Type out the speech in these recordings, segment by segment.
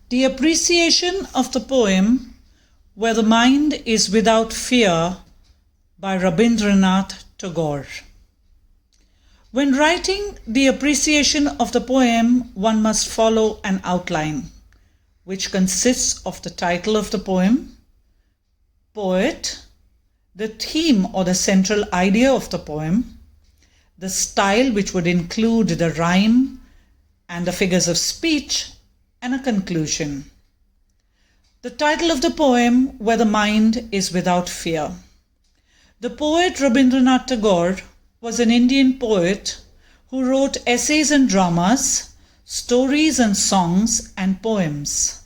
The appreciation of the poem Where the Mind is Without Fear by Rabindranath Tagore. When writing the appreciation of the poem, one must follow an outline, which consists of the title of the poem, poet, the theme or the central idea of the poem, the style which would include the rhyme and the figures of speech, and a conclusion. The title of the poem, Where the Mind is Without Fear. The poet Rabindranath Tagore was an Indian poet who wrote essays and dramas, stories and songs and poems.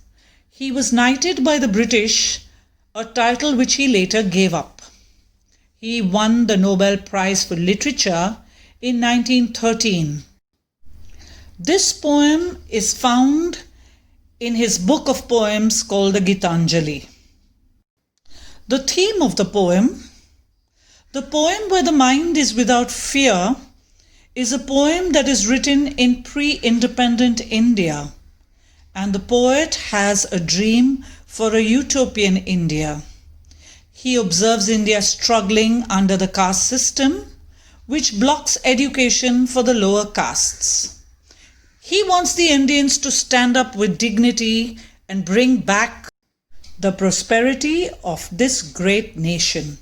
He was knighted by the British, a title which he later gave up. He won the Nobel Prize for Literature in 1913. This poem is found in his book of poems called the Gitanjali. The theme of the poem Where the Mind is Without Fear, is a poem that is written in pre-independent India, and the poet has a dream for a utopian India. He observes India struggling under the caste system, which blocks education for the lower castes. He wants the Indians to stand up with dignity and bring back the prosperity of this great nation.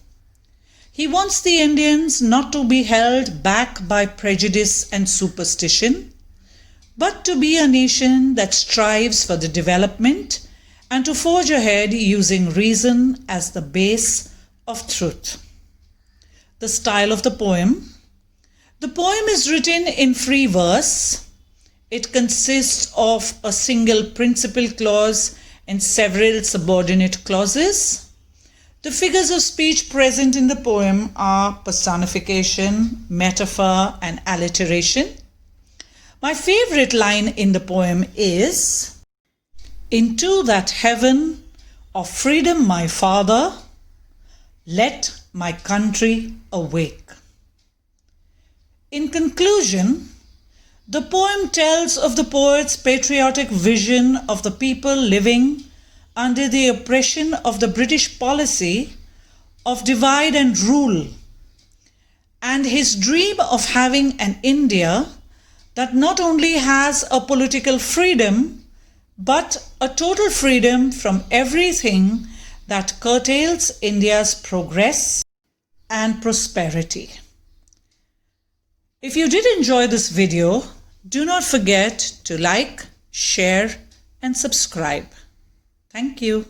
He wants the Indians not to be held back by prejudice and superstition, but to be a nation that strives for the development and to forge ahead using reason as the base of truth. The style of the poem. The poem is written in free verse. It consists of a single principal clause and several subordinate clauses. The figures of speech present in the poem are personification, metaphor, and alliteration. My favorite line in the poem is, "Into that heaven of freedom, my father, let my country awake." In conclusion, the poem tells of the poet's patriotic vision of the people living under the oppression of the British policy of divide and rule, and his dream of having an India that not only has a political freedom, but a total freedom from everything that curtails India's progress and prosperity. If you did enjoy this video, do not forget to like, share, and subscribe. Thank you.